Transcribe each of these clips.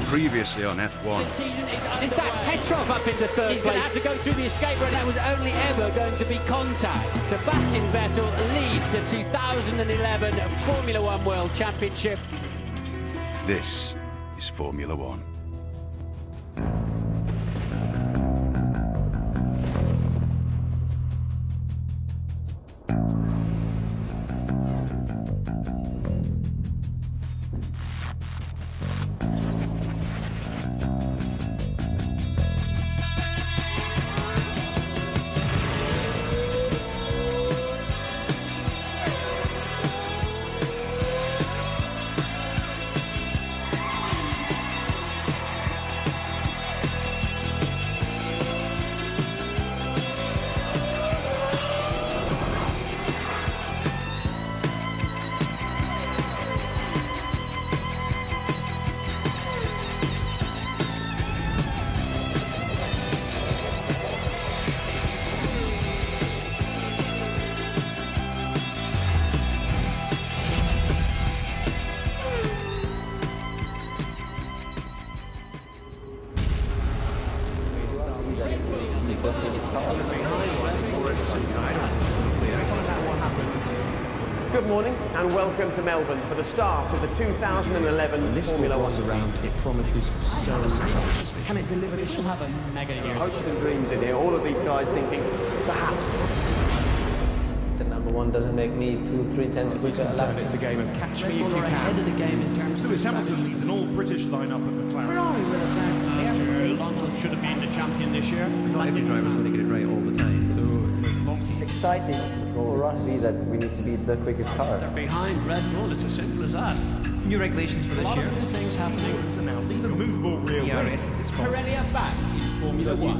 Previously on F1. This season is that Petrov up into third place? He's going to have to go through the escape route. That was only ever going to be contact. Sebastian Vettel leads the 2011 Formula One World Championship. This is Formula One. Good morning and welcome to Melbourne for the start of the 2011 Formula One around. It promises so much. Can it deliver this? We'll have a mega year. hopes and dreams in here. All of these guys thinking, perhaps. The number one doesn't make me 2-3 tenths quicker a lap. It's a game of catch me if you Ahead of can. the game in terms of Lewis Hamilton leads an all-British lineup at McLaren. Ferrari with a fair mistake. Alonso should have been the champion this year. Not every driver is going to get it right all the time. So as long as Exciting for us to be that we need to be the quickest car. they're behind Red Bull, it's as simple as that. new regulations for A this lot year. of new things happening. Now, these are the movable rear DRS wing. as it's called. Pirelli are back in Formula One.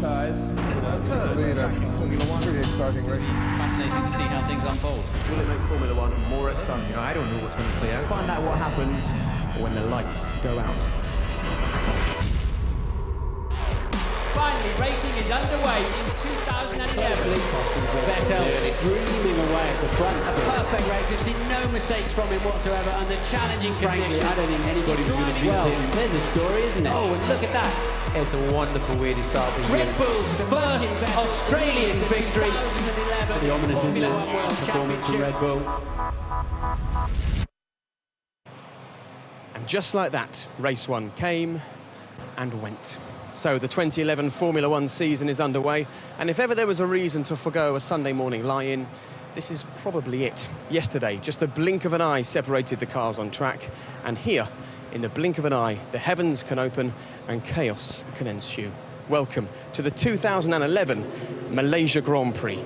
Fascinating to see how things unfold. Will it make Formula One more exciting? You know, I don't know what's going to play out. Find out what happens when the lights go out. Finally, racing is underway in 2011. Vettel streaming away at the front. A perfect race. We've seen no mistakes from him whatsoever under challenging conditions. I don't think anybody's going to beat him. There's a story, isn't it? Oh, and look at that. It's a wonderful way to start the year. Red Bull's first Australian victory. The ominous, isn't it? Performance from Red Bull. And just like that, race one came and went. So the 2011 Formula One season is underway, and if ever there was a reason to forgo a Sunday morning lie-in, this is probably it. Yesterday, just the blink of an eye separated the cars on track, and here, in the blink of an eye, the heavens can open and chaos can ensue. Welcome to the 2011 Malaysia Grand Prix.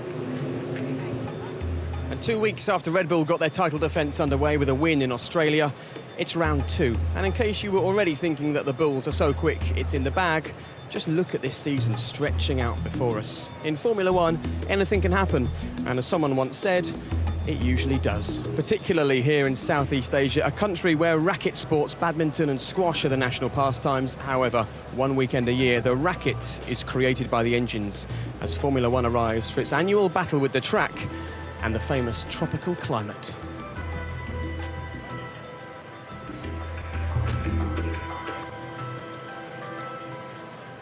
And 2 weeks after Red Bull got their title defence underway with a win in Australia, it's round two. And in case you were already thinking that the Bulls are so quick it's in the bag, just look at this season stretching out before us. In Formula One, anything can happen, and as someone once said, it usually does. Particularly here in Southeast Asia, a country where racket sports, badminton and squash are the national pastimes. However, one weekend a year, the racket is created by the engines as Formula One arrives for its annual battle with the track and the famous tropical climate.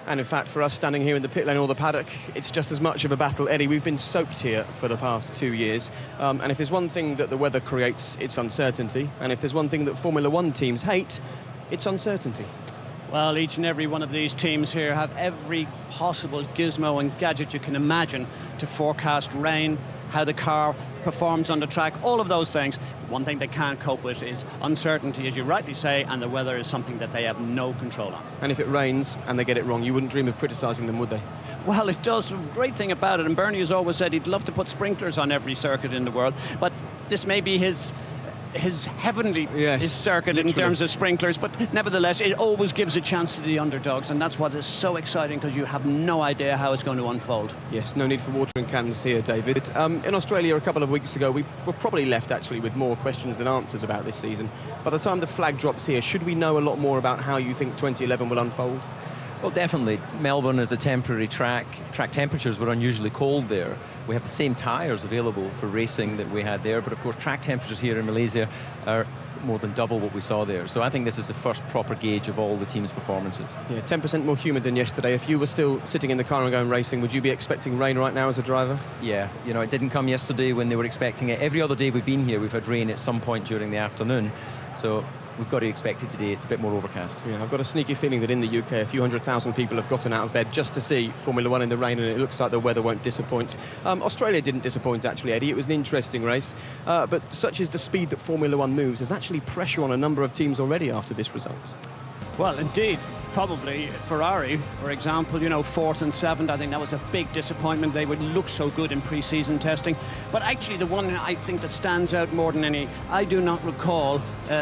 And in fact, for us standing here in the pit lane or the paddock, it's just as much of a battle. Eddie, we've been soaked here for the past 2 years. And if there's one thing that the weather creates, it's uncertainty. And if there's one thing that Formula One teams hate, it's uncertainty. Well, each and every one of these teams here have every possible gizmo and gadget you can imagine to forecast rain, how the car performs on the track, all of those things. One thing they can't cope with is uncertainty, as you rightly say, and the weather is something that they have no control on. And if it rains and they get it wrong, you wouldn't dream of criticising them, would they? Well, it does. The great thing about it, and Bernie has always said he'd love to put sprinklers on every circuit in the world, but this may be his heavenly his circuit literally. in terms of sprinklers, but nevertheless it always gives a chance to the underdogs, and that's what is so exciting, because you have no idea how it's going to unfold. Yes, no need for watering cans here, David. In Australia a couple of weeks ago, we were probably left actually with more questions than answers about this season. By the time the flag drops here, should we know a lot more about how you think 2011 will unfold? Well, definitely. Melbourne is a temporary track. Track temperatures were unusually cold there. We have the same tyres available for racing that we had there, but of course track temperatures here in Malaysia are more than double what we saw there. So I think this is the first proper gauge of all the team's performances. Yeah, 10% more humid than yesterday. If you were still sitting in the car and going racing, would you be expecting rain right now as a driver? Yeah, you know, it didn't come yesterday when they were expecting it. Every other day we've been here, we've had rain at some point during the afternoon. So we've got to expect it today. It's a bit more overcast. Yeah, I've got a sneaky feeling that in the UK, a few 100,000 people have gotten out of bed just to see Formula One in the rain, and it looks like the weather won't disappoint. Australia didn't disappoint, actually, Eddie. It was an interesting race. But such is the speed that Formula One moves, there's actually pressure on a number of teams already after this result. Well, indeed, probably Ferrari, for example, you know, 4th and 7th. I think that was a big disappointment. They would look so good in pre-season testing. But actually, the one I think that stands out more than any, I do not recall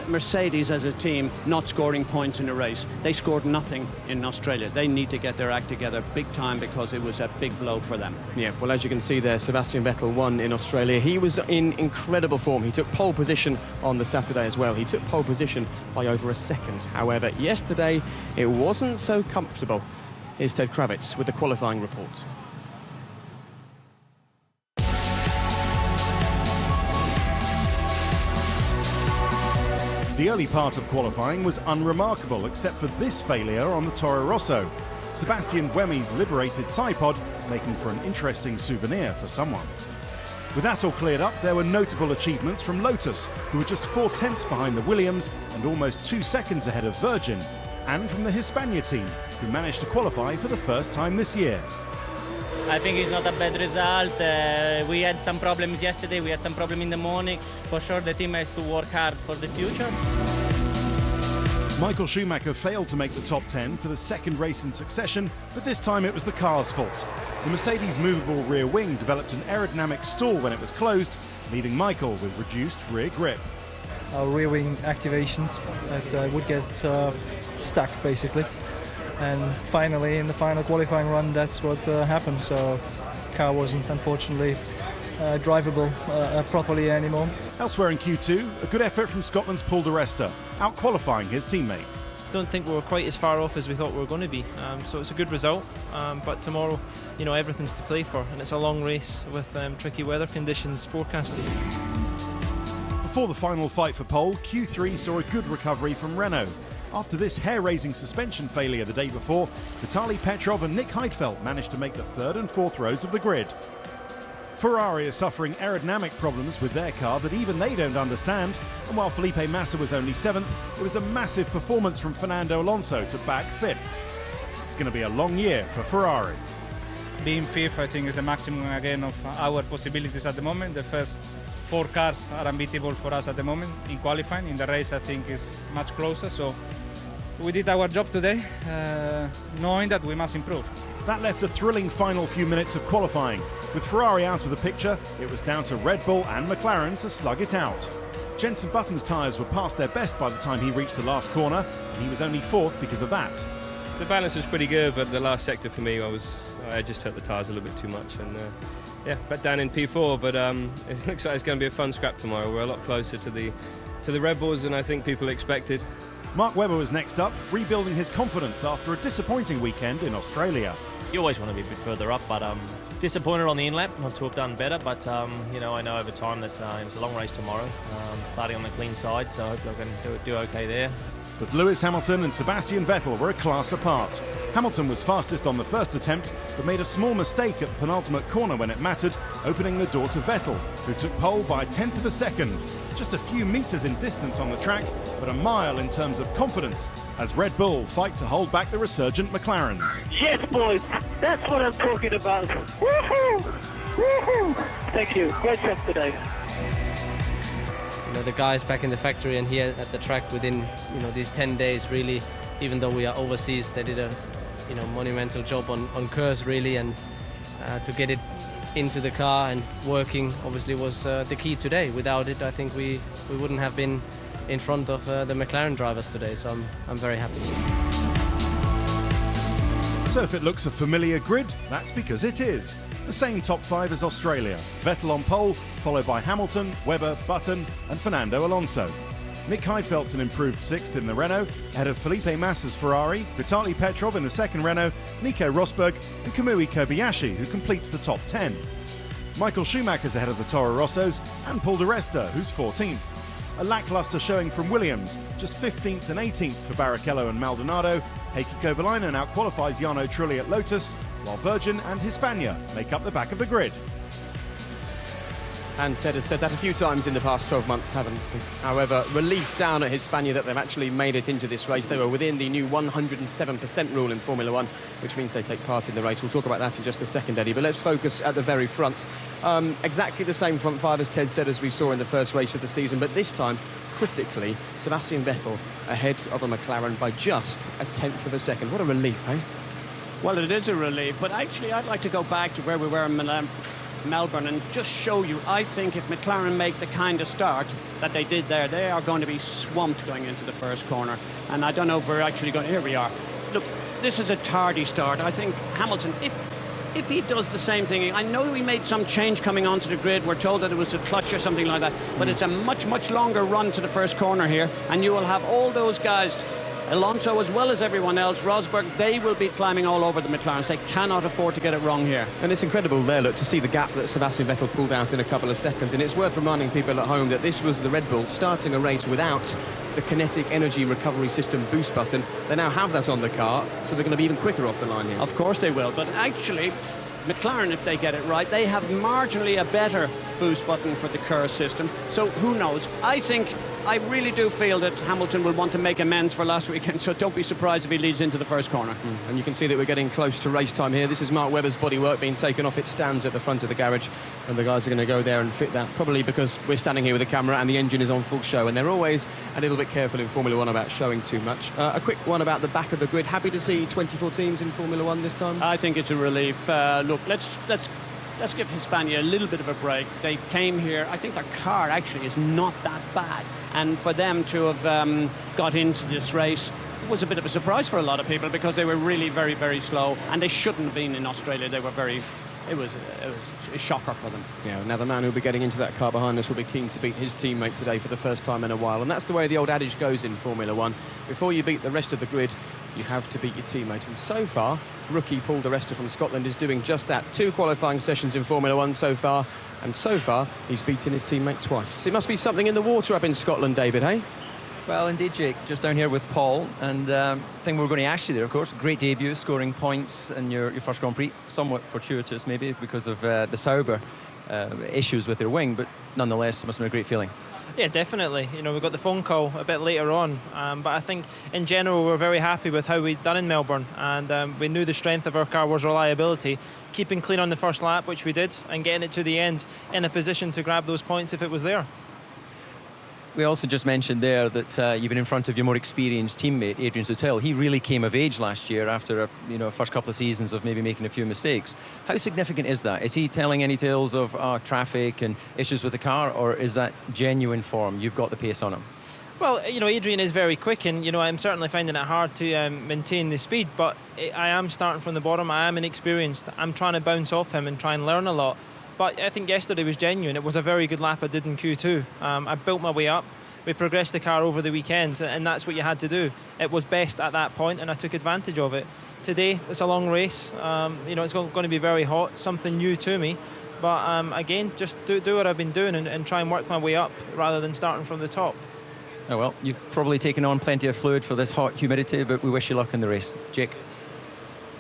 Mercedes as a team not scoring points in a race. They scored nothing in Australia. They need to get their act together big time because it was a big blow for them. Yeah, well, as you can see there, Sebastian Vettel won in Australia. He was in incredible form. He took pole position on the Saturday as well. He took pole position by over a second. However, yesterday, it wasn't so comfortable. Here's Ted Kravitz with the qualifying report. The early part of qualifying was unremarkable, except for this failure on the Toro Rosso. Sebastian Buemi's liberated sidepod making for an interesting souvenir for someone. With that all cleared up, there were notable achievements from Lotus, who were just 4/10 behind the Williams and almost 2 seconds ahead of Virgin, and from the Hispania team, who managed to qualify for the first time this year. I think it's not a bad result. We had some problems yesterday, we had some problem in the morning. For sure the team has to work hard for the future. Michael Schumacher failed to make the top 10 for the second race in succession, but this time it was the car's fault. The Mercedes movable rear wing developed an aerodynamic stall when it was closed, leaving Michael with reduced rear grip. Our rear wing activations that would get stuck basically. And finally, in the final qualifying run, that's what happened. So the car wasn't, unfortunately, drivable properly anymore. Elsewhere in Q2, a good effort from Scotland's Paul di Resta, out-qualifying his teammate. Don't think we were quite as far off as we thought we were going to be. So it's a good result. But tomorrow, you know, everything's to play for, and it's a long race with tricky weather conditions forecasted. Before the final fight for pole, Q3 saw a good recovery from Renault. After this hair-raising suspension failure the day before, Vitaly Petrov and Nick Heidfeld managed to make the 3rd and 4th rows of the grid. Ferrari are suffering aerodynamic problems with their car that even they don't understand, and while Felipe Massa was only 7th, it was a massive performance from Fernando Alonso to back 5th. It's going to be a long year for Ferrari. Being 5th, I think, is the maximum again of our possibilities at the moment. The first 4 cars are unbeatable for us at the moment in qualifying. In the race, I think, is much closer. So we did our job today, knowing that we must improve. That left a thrilling final few minutes of qualifying. With Ferrari out of the picture, it was down to Red Bull and McLaren to slug it out. Jenson Button's tyres were past their best by the time he reached the last corner, and he was only 4th because of that. The balance was pretty good, but the last sector for me, I just hurt the tyres a little bit too much, and yeah, back down in P4. But it looks like it's going to be a fun scrap tomorrow. We're a lot closer to the Red Bulls than I think people expected. Mark Webber was next up, rebuilding his confidence after a disappointing weekend in Australia. You always want to be a bit further up, but disappointed on the in-lap, not to have done better, but you know, I know over time that it's a long race tomorrow, starting on the clean side, so hopefully I can do okay there. But Lewis Hamilton and Sebastian Vettel were a class apart. Hamilton was fastest on the first attempt, but made a small mistake at the penultimate corner when it mattered, opening the door to Vettel, who took pole by 1/10 of a second. Just a few metres in distance on the track, but a mile in terms of confidence, as Red Bull fight to hold back the resurgent McLarens. Yes, boys, that's what I'm talking about. Woohoo! Woohoo! Thank you, great job today. You know, the guys back in the factory and here at the track within, you know, these 10 days really, even though we are overseas, they did a, you know, monumental job on curves really, and to get it into the car and working obviously was the key today. Without it, I think we wouldn't have been in front of the McLaren drivers today, so I'm very happy. So if it looks a familiar grid, that's because it is. The same top 5 as Australia. Vettel on pole, followed by Hamilton, Webber, Button and Fernando Alonso. Nick Heidfeld's an improved 6th in the Renault, ahead of Felipe Massa's Ferrari, Vitaly Petrov in the second Renault, Nico Rosberg and Kamui Kobayashi, who completes the top 10. Michael Schumacher's ahead of the Toro Rossos and Paul di Resta, who's 14th. A lacklustre showing from Williams, just 15th and 18th for Barrichello and Maldonado. Heikki Kovalainen out-qualifies Jarno Trulli at Lotus, while Virgin and Hispania make up the back of the grid. And Ted has said that a few times in the past 12 months, haven't he? However, relief down at Hispania that they've actually made it into this race. They were within the new 107% rule in Formula One, which means they take part in the race. We'll talk about that in just a second, Eddie, but let's focus at the very front. Exactly the same front five, as Ted said, as we saw in the first race of the season, but this time, critically, Sebastian Vettel ahead of a McLaren by just a tenth of a second. What a relief, eh? Well, it is a relief, but actually I'd like to go back to where we were in Melbourne and just show you, I think if McLaren make the kind of start that they did there, they are going to be swamped going into the first corner. And I don't know if we're actually going... Here we are. Look, this is a tardy start. I think Hamilton, if he does the same thing, I know we made some change coming onto the grid. We're told that it was a clutch or something like that, but it's a much, much longer run to the first corner here, and you will have all those guys, Alonso as well as everyone else, Rosberg, they will be climbing all over the McLarens. They cannot afford to get it wrong here. And it's incredible there, look, to see the gap that Sebastian Vettel pulled out in a couple of seconds. And it's worth reminding people at home that this was the Red Bull starting a race without the kinetic energy recovery system boost button. They now have that on the car, so they're going to be even quicker off the line here. Of course they will, but actually McLaren, if they get it right, they have marginally a better boost button for the Kerr system. So who knows? I really do feel that Hamilton will want to make amends for last weekend, so don't be surprised if he leads into the first corner. And you can see that we're getting close to race time here. This is Mark Webber's bodywork being taken off its stands at the front of the garage, and the guys are going to go there and fit that, probably because we're standing here with a camera and the engine is on full show, and they're always a little bit careful in Formula One about showing too much. A quick one about the back of the grid. Happy to see 24 teams in Formula One this time? I think it's a relief. Look, let's give Hispania a little bit of a break. They came here, I think their car actually is not that bad. And for them to have got into this race was a bit of a surprise for a lot of people because they were really very, very slow. And they shouldn't have been in Australia. They were it was a shocker for them. Yeah, now the man who'll be getting into that car behind us will be keen to beat his teammate today for the first time in a while. And that's the way the old adage goes in Formula One. Before you beat the rest of the grid, you have to beat your teammate. And so far, rookie Paul de Resta from Scotland is doing just that. 2 qualifying sessions in Formula One so far, and so far he's beaten his teammate twice. It must be something in the water up in Scotland, David, hey? Well, indeed, Jake. Just down here with Paul, and the thing we're going to ask you there, of course, great debut, scoring points in your first Grand Prix, somewhat fortuitous maybe because of the Sauber issues with their wing, but nonetheless it must have been a great feeling. Yeah, definitely. You know, we got the phone call a bit later on, but I think in general we're very happy with how we'd done in Melbourne, and we knew the strength of our car was reliability, keeping clean on the first lap, which we did, and getting it to the end in a position to grab those points if it was there. We also just mentioned there that you've been in front of your more experienced teammate, Adrian Sutil. He really came of age last year after a first couple of seasons of maybe making a few mistakes. How significant is that? Is he telling any tales of traffic and issues with the car, or is that genuine form? You've got the pace on him. Well, you know, Adrian is very quick, and, you know, I'm certainly finding it hard to maintain the speed, but I am starting from the bottom. I am inexperienced. I'm trying to bounce off him and try and learn a lot. But I think yesterday was genuine. It was a very good lap I did in Q2. I built my way up. We progressed the car over the weekend, and that's what you had to do. It was best at that point, and I took advantage of it. Today, it's a long race. You know, it's going to be very hot, something new to me. But again, just do what I've been doing and try and work my way up rather than starting from the top. Oh well, you've probably taken on plenty of fluid for this hot humidity, but we wish you luck in the race. Jake.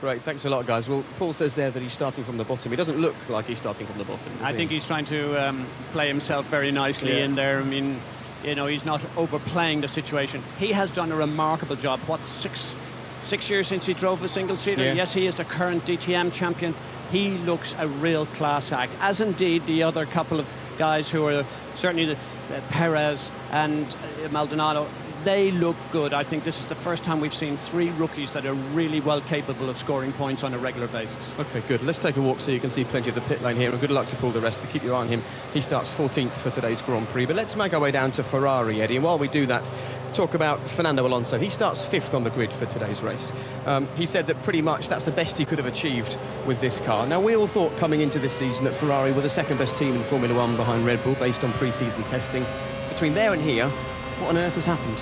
Great, thanks a lot, guys. Well, Paul says there that he's starting from the bottom. He doesn't look like he's starting from the bottom. I think he's trying to play himself very nicely in there. I mean, you know, he's not overplaying the situation. He has done a remarkable job. What, six years since he drove a single-seater? Yeah. Yes, he is the current DTM champion. He looks a real class act, as indeed the other couple of guys who are certainly Perez and Maldonado. They look good. I think this is the first time we've seen 3 rookies that are really well capable of scoring points on a regular basis. Okay, good. Let's take a walk so you can see plenty of the pit lane here, and good luck to Paul de Resta. Keep your eye on him. He starts 14th for today's Grand Prix. But let's make our way down to Ferrari, Eddie, and while we do that, talk about Fernando Alonso. He starts 5th on the grid for today's race. He said that pretty much that's the best he could have achieved with this car. Now, we all thought coming into this season that Ferrari were the second best team in Formula One behind Red Bull based on pre-season testing. Between there and here, what on earth has happened?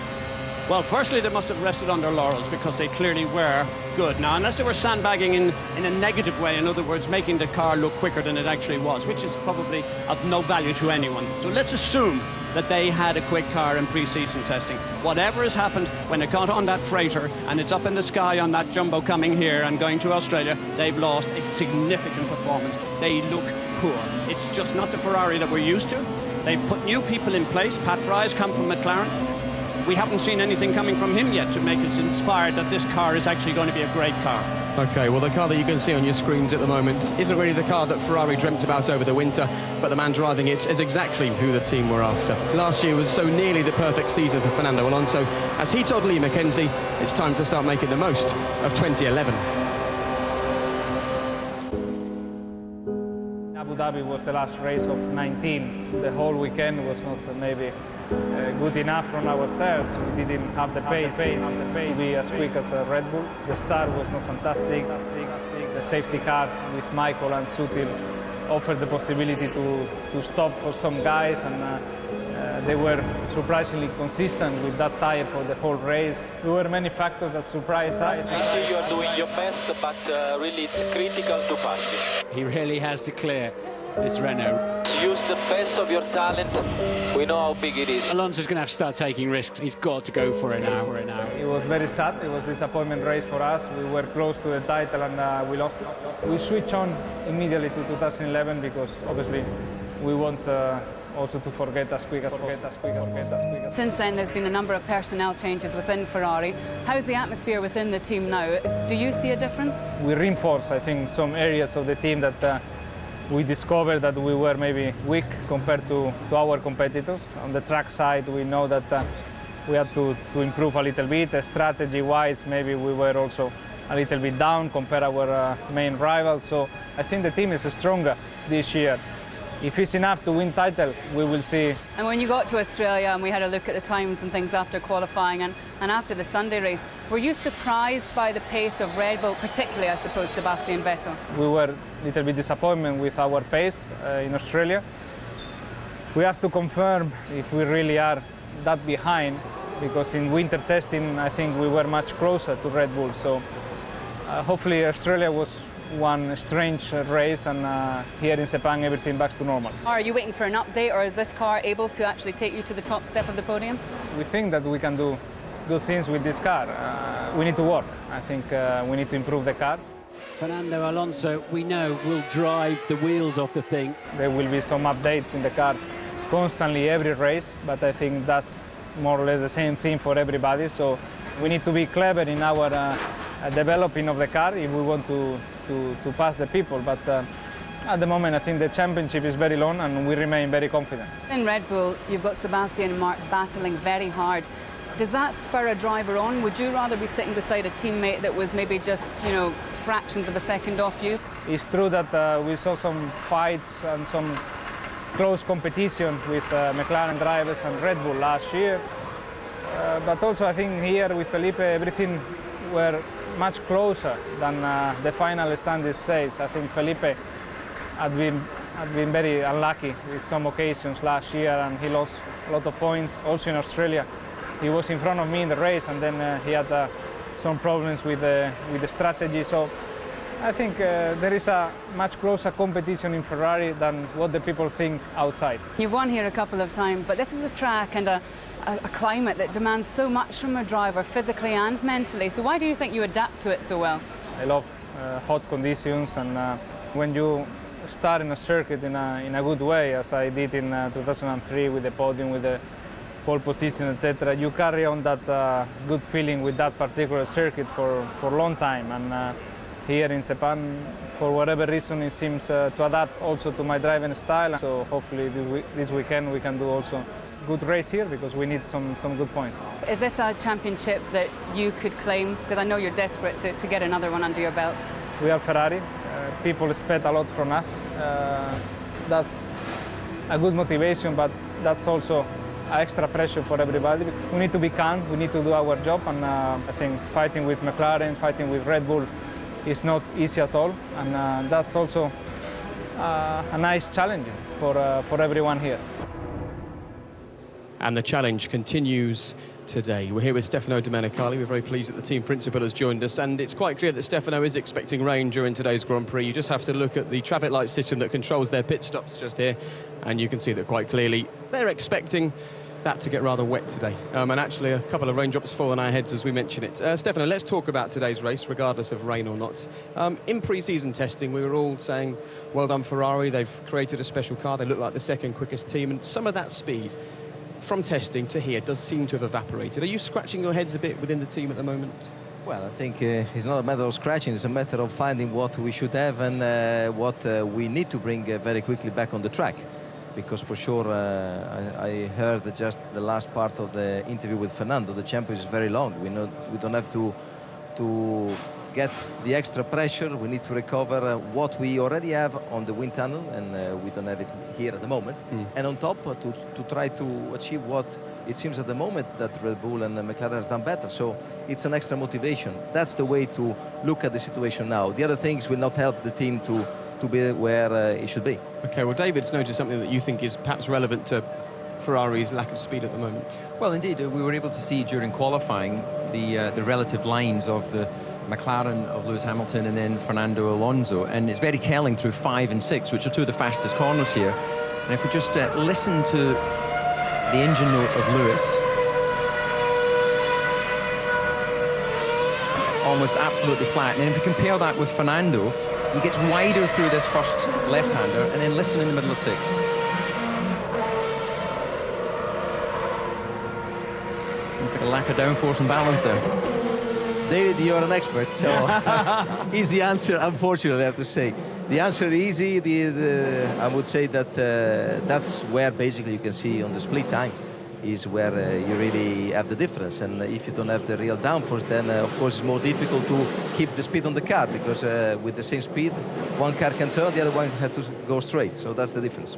Well, firstly, they must have rested on their laurels because they clearly were good. Now, unless they were sandbagging in a negative way, in other words, making the car look quicker than it actually was, which is probably of no value to anyone. So let's assume that they had a quick car in pre-season testing. Whatever has happened, when it got on that freighter and it's up in the sky on that jumbo coming here and going to Australia, they've lost a significant performance. They look poor. It's just not the Ferrari that we're used to. They've put new people in place. Pat Fry's come from McLaren. We haven't seen anything coming from him yet to make us inspired that this car is actually going to be a great car. OK, well, the car that you can see on your screens at the moment isn't really the car that Ferrari dreamt about over the winter, but the man driving it is exactly who the team were after. Last year was so nearly the perfect season for Fernando Alonso. As he told Lee McKenzie, it's time to start making the most of 2011. Abu Dhabi was the last race of 19. The whole weekend was not maybe good enough from ourselves. We didn't have the pace to be as quick as Red Bull. The start was not fantastic. The safety car with Michael and Sutil offered the possibility to stop for some guys, and they were surprisingly consistent with that tire for the whole race. There were many factors that surprised us. I see you are doing your best, but really it's critical to pass it. He really has to clear this Renault. Use the best of your talent. We know how big it is. Alonso's going to have to start taking risks. He's got to go for it now. It was very sad. It was a disappointment race for us. We were close to the title and we lost it. We switched on immediately to 2011 because obviously we want also to forget as quick as possible. Since then, there's been a number of personnel changes within Ferrari. How's the atmosphere within the team now? Do you see a difference? We reinforce, I think, some areas of the team that we discovered that we were maybe weak compared to our competitors. On the track side, we know that we had to improve a little bit. Strategy-wise, maybe we were also a little bit down compared to our main rivals. So I think the team is stronger this year. If it's enough to win title, we will see. And when you got to Australia and we had a look at the times and things after qualifying and after the Sunday race, were you surprised by the pace of Red Bull, particularly, I suppose, Sebastian Vettel? We were a little bit disappointed with our pace in Australia. We have to confirm if we really are that behind, because in winter testing, I think we were much closer to Red Bull. So hopefully Australia was one strange race, and here in Sepang everything back to normal. Are you waiting for an update, or is this car able to actually take you to the top step of the podium? We think that we can do good things with this car. We need to work. I think we need to improve the car. Fernando Alonso, we know, will drive the wheels off the thing. There will be some updates in the car constantly every race, but I think that's more or less the same thing for everybody. So we need to be clever in our developing of the car if we want to pass the people, but at the moment I think the championship is very long and we remain very confident. In Red Bull, you've got Sebastian and Mark battling very hard. Does that spur a driver on? Would you rather be sitting beside a teammate that was maybe just, you know, fractions of a second off you? It's true that we saw some fights and some close competition with McLaren drivers and Red Bull last year, but also I think here with Felipe everything were much closer than the final standings says. I think Felipe had been very unlucky with some occasions last year, and he lost a lot of points. Also in Australia, he was in front of me in the race, and then he had some problems with the strategy. So I think there is a much closer competition in Ferrari than what the people think outside. You've won here a couple of times, but this is a track and a climate that demands so much from a driver, physically and mentally. So why do you think you adapt to it so well? I love hot conditions, and when you start in a circuit in a good way, as I did in 2003 with the podium, with the pole position, etc., you carry on that good feeling with that particular circuit for a long time. And here in Sepang, for whatever reason, it seems to adapt also to my driving style. So hopefully this weekend we can do also good race here, because we need some good points. Is this a championship that you could claim? Because I know you're desperate to get another one under your belt. We are Ferrari. People expect a lot from us. That's a good motivation, but that's also extra pressure for everybody. We need to be calm, we need to do our job, and I think fighting with McLaren, fighting with Red Bull is not easy at all, and that's also a nice challenge for everyone here. And the challenge continues today. We're here with Stefano Domenicali. We're very pleased that the team principal has joined us, and it's quite clear that Stefano is expecting rain during today's Grand Prix. You just have to look at the traffic light system that controls their pit stops just here, and you can see that quite clearly. They're expecting that to get rather wet today, and actually a couple of raindrops fall on our heads as we mention it. Stefano, let's talk about today's race, regardless of rain or not. In pre-season testing, we were all saying, well done Ferrari, they've created a special car, they look like the second quickest team, and some of that speed from testing to here does seem to have evaporated. Are you scratching your heads a bit within the team at the moment? Well, I think it's not a matter of scratching, it's a matter of finding what we should have and what we need to bring very quickly back on the track. Because for sure, I heard just the last part of the interview with Fernando. The champion is very long. We don't have to get the extra pressure. We need to recover what we already have on the wind tunnel, and we don't have it here at the moment. And on top, to try to achieve what it seems at the moment that Red Bull and McLaren has done better. So it's an extra motivation. That's the way to look at the situation now. The other things will not help the team to be where it should be. Okay, well, David's noticed something that you think is perhaps relevant to Ferrari's lack of speed at the moment. Well, indeed, we were able to see during qualifying the relative lines of the McLaren of Lewis Hamilton and then Fernando Alonso, and it's very telling through 5 and 6, which are two of the fastest corners here. And if we just listen to the engine note of Lewis, almost absolutely flat, and if we compare that with Fernando, he gets wider through this first left-hander, and then listen in the middle of 6. Seems like a lack of downforce and balance there. David, you're an expert, so easy answer, unfortunately, I have to say. The answer is easy. I would say that that's where basically you can see on the split time is where you really have the difference. And if you don't have the real downforce, then of course it's more difficult to keep the speed on the car, because with the same speed, one car can turn, the other one has to go straight. So that's the difference.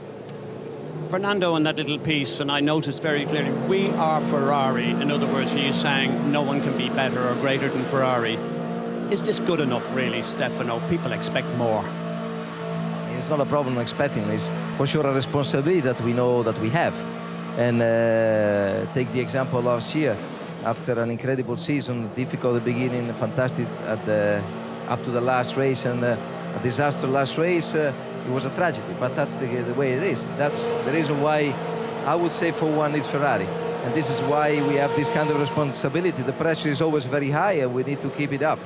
Fernando, on that little piece, and I noticed very clearly, we are Ferrari. In other words, he's saying no one can be better or greater than Ferrari. Is this good enough, really, Stefano? People expect more. It's not a problem expecting. It's for sure a responsibility that we know that we have. And take the example last year, after an incredible season, difficult at the beginning, fantastic up to the last race, and a disaster last race, it was a tragedy. But that's the way it is. That's the reason why I would say for one is Ferrari. And this is why we have this kind of responsibility. The pressure is always very high, and we need to keep it up.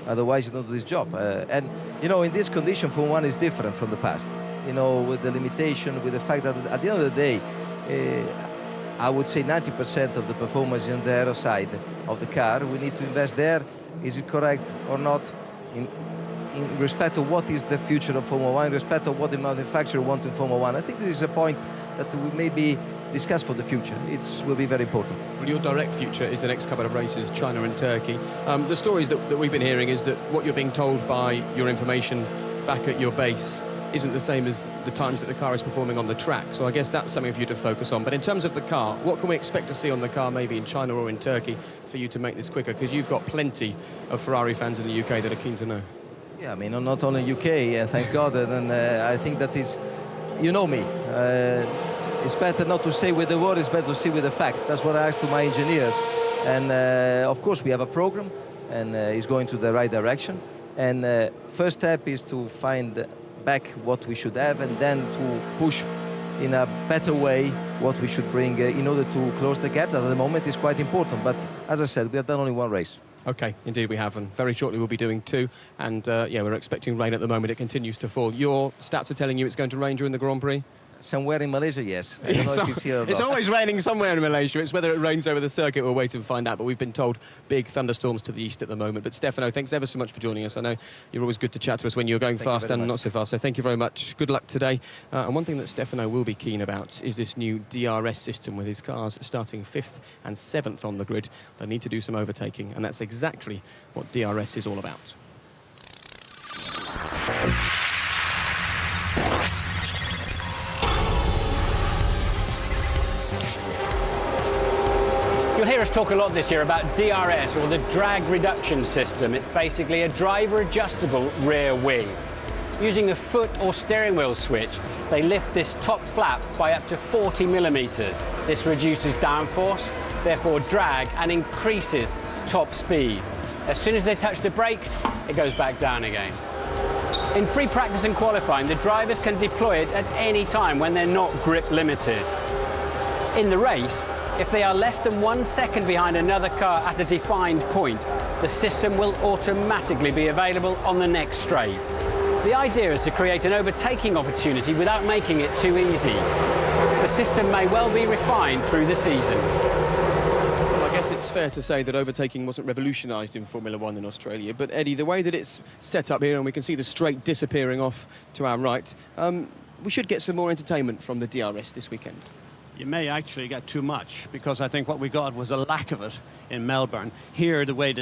Otherwise, you don't do this job. And, you know, in this condition, Formula 1 is different from the past. You know, with the limitation, with the fact that at the end of the day, I would say 90% of the performance in the aero side of the car. We need to invest there. Is it correct or not? In respect of what is the future of Formula 1, in respect of what the manufacturer wants in Formula 1. I think this is a point that we maybe discuss for the future. It will be very important. Well, your direct future is the next couple of races, China and Turkey. The stories that we've been hearing is that what you're being told by your information back at your base isn't the same as the times that the car is performing on the track. So I guess that's something for you to focus on. But in terms of the car, what can we expect to see on the car maybe in China or in Turkey for you to make this quicker? Because you've got plenty of Ferrari fans in the UK that are keen to know. Yeah, I mean, not only UK, thank God. And I think that is, you know me. It's better not to say with the word, it's better to see with the facts. That's what I asked to my engineers. And of course, we have a program, and it's going to the right direction. And first step is to find back what we should have, and then to push in a better way what we should bring in order to close the gap that at the moment is quite important. But as I said, we have done only one race. Okay, indeed we have, and very shortly we'll be doing 2. And yeah, we're expecting rain at the moment. It continues to fall. Your stats are telling you it's going to rain during the Grand Prix? Somewhere in Malaysia, yes. I don't know if you see it or not. It's always raining somewhere in Malaysia. It's whether it rains over the circuit, we'll wait and find out. But we've been told big thunderstorms to the east at the moment. But Stefano, thanks ever so much for joining us. I know you're always good to chat to us when you're going fast and not so fast. So thank you very much. Good luck today. And one thing that Stefano will be keen about is this new DRS system with his cars starting 5th and 7th on the grid. They need to do some overtaking, and that's exactly what DRS is all about. You'll hear us talk a lot this year about DRS, or the drag reduction system. It's basically a driver adjustable rear wing. Using a foot or steering wheel switch, they lift this top flap by up to 40 millimeters. This reduces downforce, therefore drag, and increases top speed. As soon as they touch the brakes, it goes back down again. In free practice and qualifying, the drivers can deploy it at any time when they're not grip limited. In the race, if they are less than 1 second behind another car at a defined point, the system will automatically be available on the next straight. The idea is to create an overtaking opportunity without making it too easy. The system may well be refined through the season. Well, I guess it's fair to say that overtaking wasn't revolutionised in Formula One in Australia, but Eddie, the way that it's set up here, and we can see the straight disappearing off to our right, we should get some more entertainment from the DRS this weekend. You may actually get too much, because I think what we got was a lack of it in Melbourne. Here, the way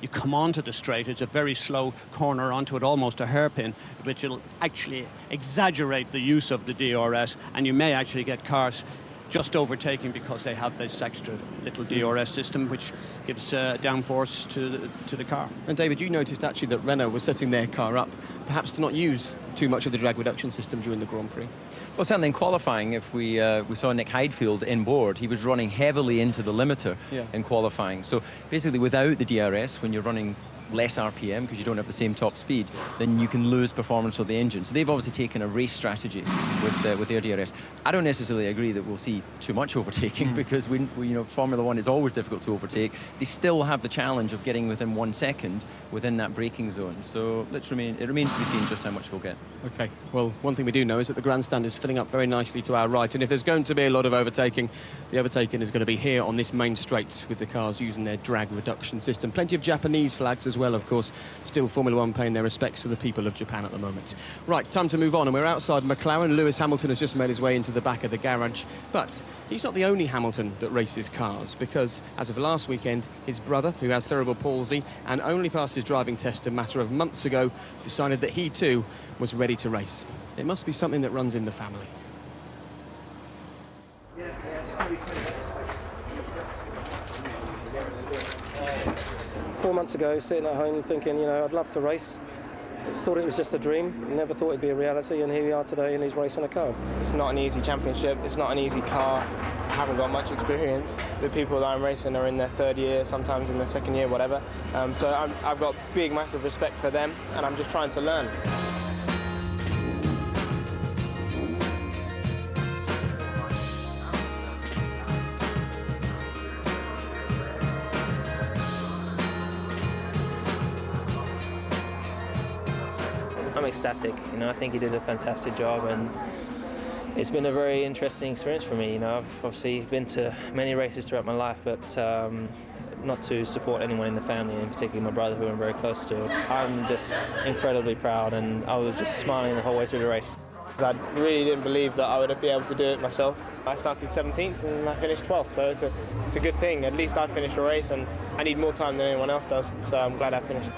you come onto the straight, it's a very slow corner onto it, almost a hairpin, which will actually exaggerate the use of the DRS, and you may actually get cars just overtaking because they have this extra little DRS system which gives downforce to the car. And David, you noticed actually that Renault was setting their car up perhaps to not use too much of the drag reduction system during the Grand Prix. Well, certainly in qualifying, if we saw Nick Heidfeld in board, he was running heavily into the limiter in qualifying. So basically without the DRS, when you're running less RPM because you don't have the same top speed, then you can lose performance of the engine. So they've obviously taken a race strategy with their DRS. I don't necessarily agree that we'll see too much overtaking because we Formula One is always difficult to overtake. They still have the challenge of getting within 1 second within that braking zone. So it remains to be seen just how much we'll get. Okay, well, one thing we do know is that the grandstand is filling up very nicely to our right, and if there's going to be a lot of overtaking, the overtaking is going to be here on this main straight with the cars using their drag reduction system. Plenty of Japanese flags as well, of course. Still Formula One paying their respects to the people of Japan at the moment. Right, time to move on, and we're outside McLaren. Lewis Hamilton has just made his way into the back of the garage, but he's not the only Hamilton that races cars, because as of last weekend, his brother, who has cerebral palsy and only passed his driving test a matter of months ago, decided that he too was ready to race. It must be something that runs in the family. 4 months ago, sitting at home thinking, I'd love to race. Thought it was just a dream, never thought it'd be a reality, and here we are today and he's racing a car. It's not an easy championship, it's not an easy car. I haven't got much experience. The people that I'm racing are in their third year, sometimes in their second year, whatever. So I've got big, massive respect for them, and I'm just trying to learn. I'm ecstatic, I think he did a fantastic job, and it's been a very interesting experience for me. I've obviously been to many races throughout my life, but not to support anyone in the family, and particularly my brother, who I'm very close to. I'm just incredibly proud, and I was just smiling the whole way through the race. I really didn't believe that I would be able to do it myself. I started 17th and I finished 12th, so it's a good thing. At least I finished a race, and I need more time than anyone else does, so I'm glad I finished.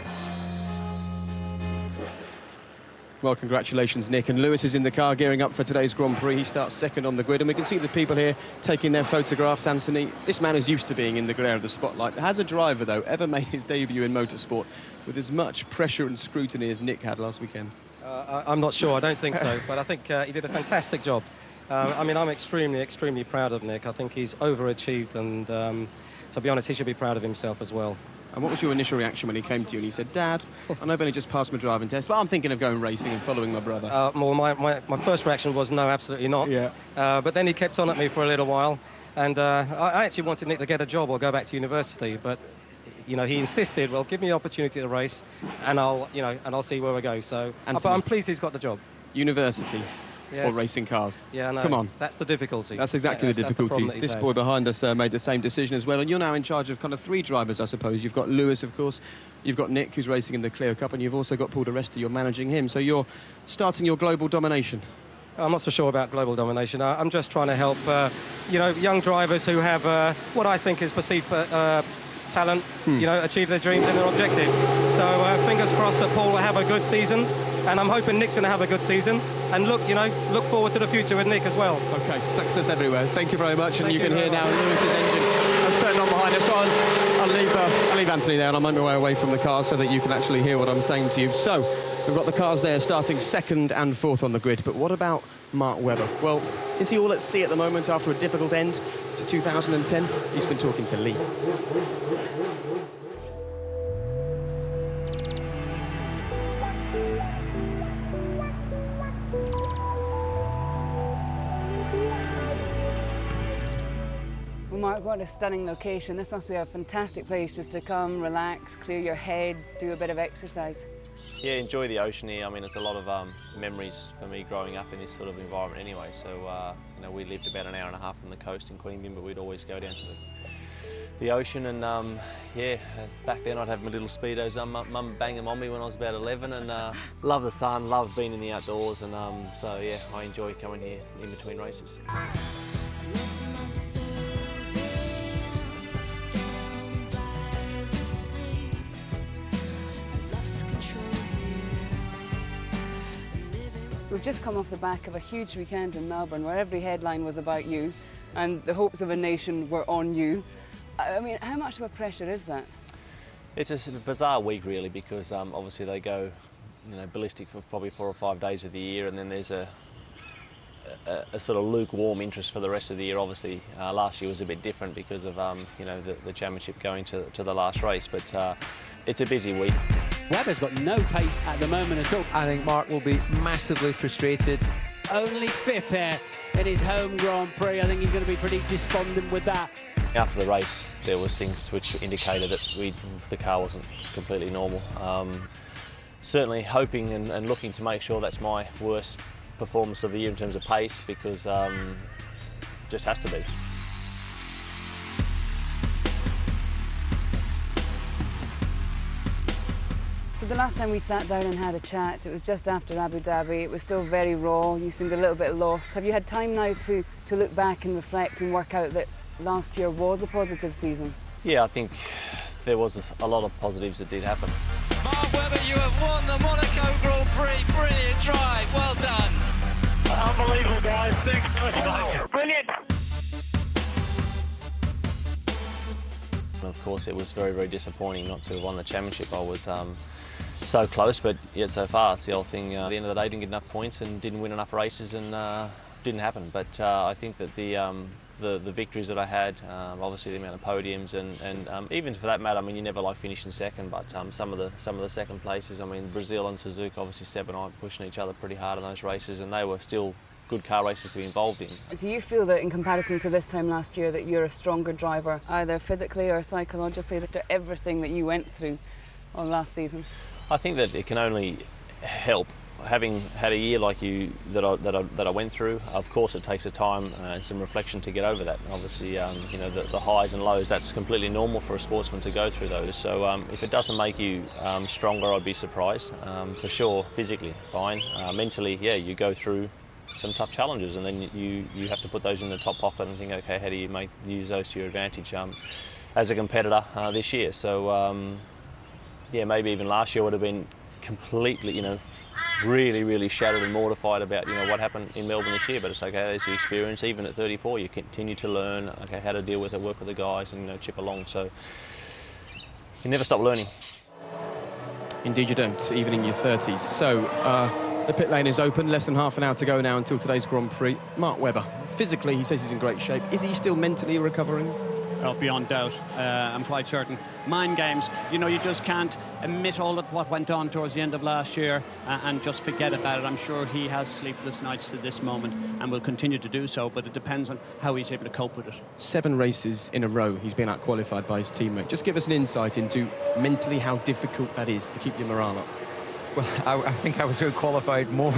Well, congratulations, Nick. And Lewis is in the car gearing up for today's Grand Prix. He starts second on the grid, and we can see the people here taking their photographs. Anthony, this man is used to being in the glare of the spotlight. Has a driver, though, ever made his debut in motorsport with as much pressure and scrutiny as Nick had last weekend? I'm not sure. I don't think so. But I think he did a fantastic job. I'm extremely, extremely proud of Nick. I think he's overachieved, and to be honest, he should be proud of himself as well. And what was your initial reaction when he came to you and he said, Dad, I know I've only just passed my driving test, but I'm thinking of going racing and following my brother? Well, my first reaction was no, absolutely not. Yeah. But then he kept on at me for a little while, and I actually wanted Nick to get a job or go back to university, but he insisted, well, give me the opportunity to race, and I'll see where we go. So, but I'm pleased he's got the job. University. Yes. Or racing cars. Yeah, no, come on. That's the difficulty. That's exactly the difficulty. This boy behind us made the same decision as well. And you're now in charge of kind of 3 drivers, I suppose. You've got Lewis, of course. You've got Nick, who's racing in the Clio Cup. And you've also got Paul di Resta. You're managing him. So you're starting your global domination. I'm not so sure about global domination. I'm just trying to help, young drivers who have what I think is perceived talent, achieve their dreams and their objectives. So fingers crossed that Paul will have a good season. And I'm hoping Nick's going to have a good season. And look forward to the future with Nick as well. OK, success everywhere. Thank you very much. And you can hear now Lewis's engine has turned on behind us. So I'll leave Anthony there, and I'll make my way away from the car so that you can actually hear what I'm saying to you. So we've got the cars there starting 2nd and 4th on the grid. But what about Mark Webber. Well, is he all at sea at the moment after a difficult end to 2010? He's been talking to Lee. Well, Mark, what a stunning location. This must be a fantastic place just to come, relax, clear your head, do a bit of exercise. Yeah, enjoy the ocean here. I mean, it's a lot of memories for me growing up in this sort of environment anyway. So, you know, we lived about an hour and a half from the coast in Queanbeyan, but we'd always go down to the ocean. And yeah, back then I'd have my little Speedos on. Mum banged them on me when I was about 11, and love the sun, love being in the outdoors. And so, yeah, I enjoy coming here in between races. We've just come off the back of a huge weekend in Melbourne where every headline was about you and the hopes of a nation were on you. I mean, how much of a pressure is that? It's a bizarre week really, because obviously they go, you know, ballistic for probably 4 or 5 days of the year, and then there's a sort of lukewarm interest for the rest of the year. Obviously last year was a bit different because of you know, the championship going to the last race, but it's a busy week. Webber's got no pace at the moment at all. I think Mark will be massively frustrated. Only 5th here in his home Grand Prix. I think he's going to be pretty despondent with that. After the race, there was things which indicated that the car wasn't completely normal. Certainly hoping and looking to make sure that's my worst performance of the year in terms of pace, because just has to be. So the last time we sat down and had a chat, it was just after Abu Dhabi. It was still very raw. You seemed a little bit lost. Have you had time now to look back and reflect and work out that last year was a positive season? Yeah, I think there was a lot of positives that did happen. Mark Webber, you have won the Monaco Grand Prix. Brilliant drive. Well done. Unbelievable, guys. Thanks very much. Brilliant. Of course, it was very, very disappointing not to have won the championship. I was so close, but yet so far. It's the old thing. At the end of the day, didn't get enough points and didn't win enough races, and didn't happen. But I think that the victories that I had, obviously the amount of podiums, and even for that matter, I mean, you never like finishing second, but some of the second places. I mean, Brazil and Suzuka, obviously Seb and I pushing each other pretty hard in those races, and they were still good car races to be involved in. Do you feel that in comparison to this time last year that you're a stronger driver, either physically or psychologically, after everything that you went through on last season? I think that it can only help. Having had a year like that I went through, of course it takes a time and some reflection to get over that. Obviously, you know, the highs and lows, that's completely normal for a sportsman to go through those. So if it doesn't make you stronger, I'd be surprised. For sure, physically, fine. Mentally, yeah, you go through some tough challenges, and then you have to put those in the top pocket and think, okay, how do you use those to your advantage as a competitor this year? So yeah, maybe even last year would have been completely, you know, really, really shattered and mortified about, you know, what happened in Melbourne this year. But it's okay, there's the experience. Even at 34, you continue to learn, okay, how to deal with it, work with the guys, and, you know, chip along. So you never stop learning. Indeed you don't, even in your 30s. So the pit lane is open, less than half an hour to go now until today's Grand Prix. Mark Webber, physically, he says he's in great shape. Is he still mentally recovering? Oh, beyond doubt, I'm quite certain. Mind games, you know, you just can't admit all of what went on towards the end of last year and just forget about it. I'm sure he has sleepless nights to this moment and will continue to do so, but it depends on how he's able to cope with it. 7 races in a row he's been out-qualified by his teammate. Just give us an insight into mentally how difficult that is to keep your morale up. Well, I think I was out-qualified more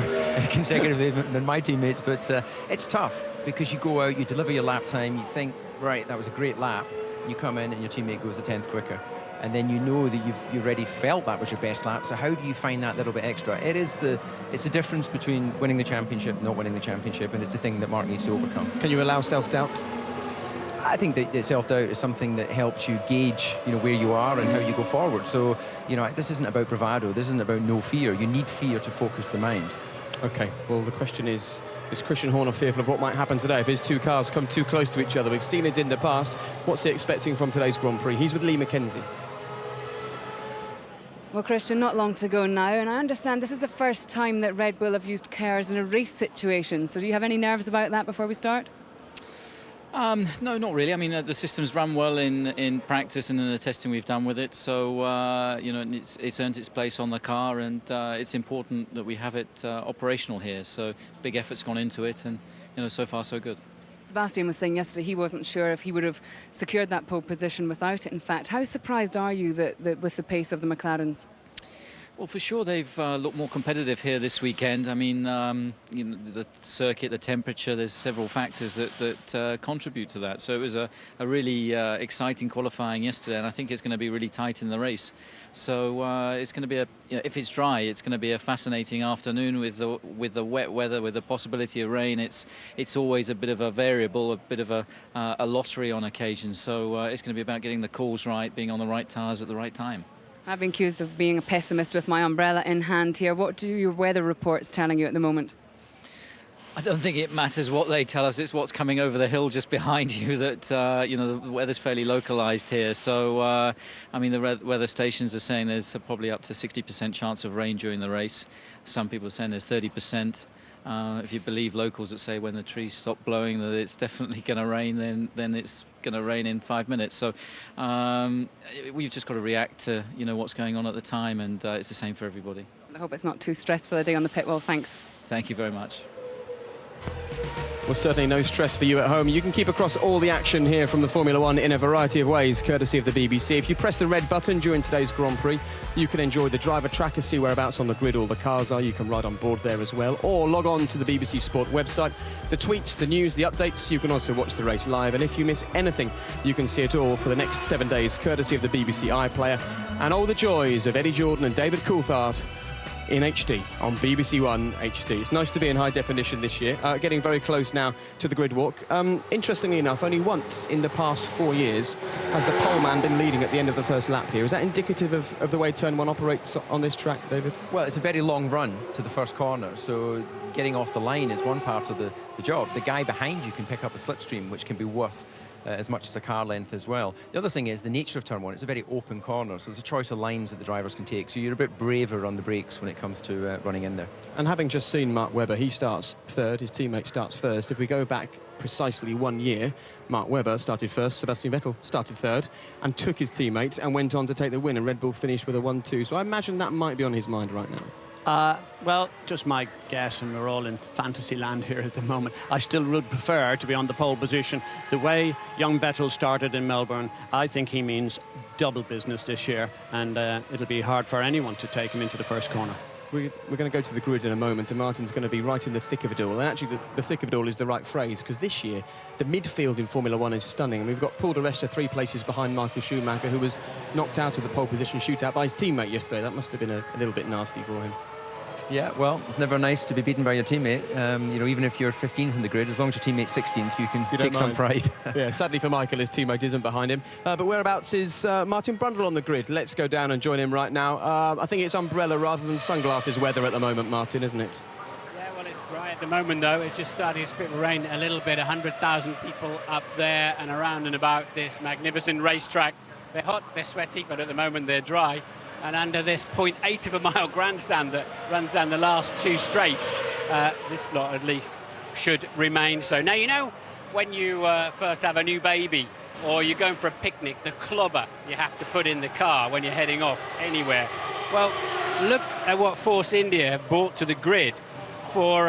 consecutively than my teammates, but it's tough because you go out, you deliver your lap time, you think, right, that was a great lap. You come in and your teammate goes a 10th quicker. And then you know that you've already felt that was your best lap. So how do you find that little bit extra? It's the difference between winning the championship and not winning the championship, and it's the thing that Mark needs to overcome. Can you allow self-doubt? I think that self-doubt is something that helps you gauge, you know, where you are and how you go forward. So, you know, this isn't about bravado. This isn't about no fear. You need fear to focus the mind. OK, well, the question is Christian Horner fearful of what might happen today if his 2 cars come too close to each other? We've seen it in the past. What's he expecting from today's Grand Prix? He's with Lee McKenzie. Well, Christian, not long to go now, and I understand this is the first time that Red Bull have used cars in a race situation. So do you have any nerves about that before we start? No, not really. I mean, the system's run well in practice and in the testing we've done with it. So, you know, it's earned its place on the car, and it's important that we have it operational here. So big effort's gone into it, and, you know, so far so good. Sebastian was saying yesterday he wasn't sure if he would have secured that pole position without it, in fact. How surprised are you that with the pace of the McLarens? Well, for sure, they've looked more competitive here this weekend. I mean, you know, the circuit, the temperature, there's several factors that contribute to that. So it was a really exciting qualifying yesterday, and I think it's going to be really tight in the race. So it's going to be you know, if it's dry, it's going to be a fascinating afternoon with the wet weather, with the possibility of rain. It's always a bit of a variable, a bit of a lottery on occasion. So it's going to be about getting the calls right, being on the right tyres at the right time. I've been accused of being a pessimist with my umbrella in hand here. What do your weather reports telling you at the moment? I don't think it matters what they tell us. It's what's coming over the hill just behind you that, you know, the weather's fairly localised here. So, I mean, the weather stations are saying there's probably up to 60% chance of rain during the race. Some people are saying there's 30%. If you believe locals that say when the trees stop blowing that it's definitely going to rain, then it's going to rain in 5 minutes. So we've just got to react to, you know, what's going on at the time, and it's the same for everybody. I hope it's not too stressful a day on the pit wall. Thanks. Thank you very much. Well, certainly no stress for you at home. You can keep across all the action here from the Formula One in a variety of ways, courtesy of the BBC. If you press the red button during today's Grand Prix, you can enjoy the driver tracker, see whereabouts on the grid all the cars are. You can ride on board there as well, or log on to the BBC Sport website. The tweets, the news, the updates, you can also watch the race live. And if you miss anything, you can see it all for the next 7 days, courtesy of the BBC iPlayer. And all the joys of Eddie Jordan and David Coulthard in HD on BBC One HD. It's nice to be in high definition this year. Getting very close now to the grid walk. Interestingly enough, only once in the past 4 years has the poleman been leading at the end of the first lap here. Is that indicative of the way Turn 1 operates on this track, David? Well, it's a very long run to the first corner, so getting off the line is one part of the job. The guy behind you can pick up a slipstream, which can be worth as much as a car length as well. The other thing is the nature of Turn 1. It's a very open corner, so there's a choice of lines that the drivers can take. So you're a bit braver on the brakes when it comes to running in there. And having just seen Mark Webber, he starts third, his teammate starts first. If we go back precisely 1 year, Mark Webber started first, Sebastian Vettel started third, and took his teammate and went on to take the win, and Red Bull finished with a 1-2. So I imagine that might be on his mind right now. Well, just my guess, and we're all in fantasy land here at the moment. I still would prefer to be on the pole position. The way young Vettel started in Melbourne, I think he means double business this year, and it'll be hard for anyone to take him into the first corner. We're going to go to the grid in a moment, and Martin's going to be right in the thick of it all. And actually, the thick of it all is the right phrase, because this year, the midfield in Formula One is stunning. And we've got Paul di Resta 3 places behind Michael Schumacher, who was knocked out of the pole position shootout by his teammate yesterday. That must have been a little bit nasty for him. Yeah, well, it's never nice to be beaten by your teammate. You know, even if you're 15th in the grid, as long as your teammate's 16th, you can take some pride. Yeah, sadly for Michael, his teammate isn't behind him. But whereabouts is Martin Brundle on the grid? Let's go down and join him right now. I think it's umbrella rather than sunglasses weather at the moment, Martin, isn't it? Yeah, well, it's dry at the moment, though. It's just starting to spit rain a little bit. 100,000 people up there and around and about this magnificent racetrack. They're hot, they're sweaty, but at the moment they're dry. And under this 0.8 of a mile grandstand that runs down the last two straights, this lot at least should remain so. Now, you know, when you first have a new baby or you're going for a picnic, the clobber you have to put in the car when you're heading off anywhere. Well, look at what Force India have brought to the grid for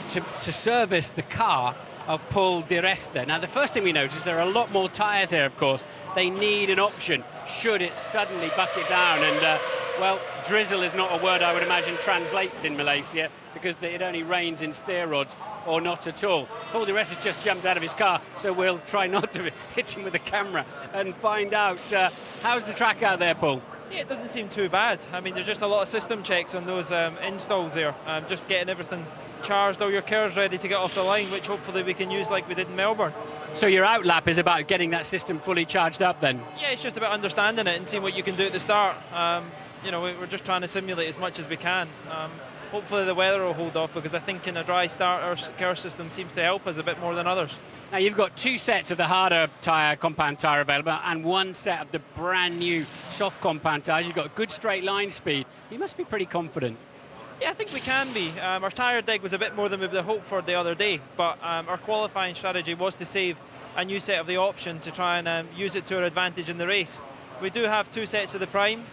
to service the car of Paul di Resta. Now, the first thing we notice, there are a lot more tyres here, of course. They need an option should it suddenly bucket down, and well, drizzle is not a word I would imagine translates in Malaysia, because it only rains in steer rods or not at all. Paul di Resta has just jumped out of his car, so we'll try not to hit him with the camera and find out. How's the track out there, Paul? Yeah, it doesn't seem too bad. I mean, there's just a lot of system checks on those installs there. Just getting everything charged, all your cars ready to get off the line, which hopefully we can use like we did in Melbourne. So your outlap is about getting that system fully charged up then? Yeah, it's just about understanding it and seeing what you can do at the start. You know, we're just trying to simulate as much as we can. hopefully the weather will hold off, because I think in a dry start our car system seems to help us a bit more than others. Now you've got 2 sets of the harder tyre, compound tyre available, and 1 set of the brand new soft compound tyres. You've got good straight line speed. You must be pretty confident. Yeah, I think we can be. Our tyre deg was a bit more than we would have hoped for the other day, but our qualifying strategy was to save a new set of the option to try and use it to our advantage in the race. We do have 2 sets of the prime.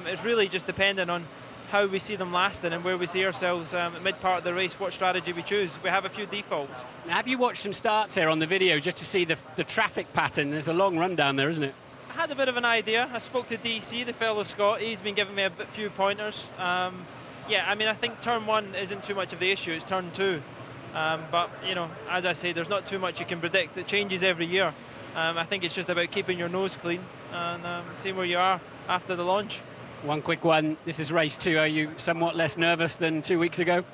It's really just dependent on how we see them lasting and where we see ourselves mid part of the race, what strategy we choose. We have a few defaults. Now, have you watched some starts here on the video just to see the traffic pattern? There's a long run down there, isn't it? I had a bit of an idea. I spoke to DC, the fellow Scot. He's been giving me a few pointers. Yeah, I mean, I think turn 1 isn't too much of the issue. It's turn 2. But, you know, as I say, there's not too much you can predict. It changes every year. I think it's just about keeping your nose clean and seeing where you are after the launch. One quick one. This is race 2. Are you somewhat less nervous than 2 weeks ago?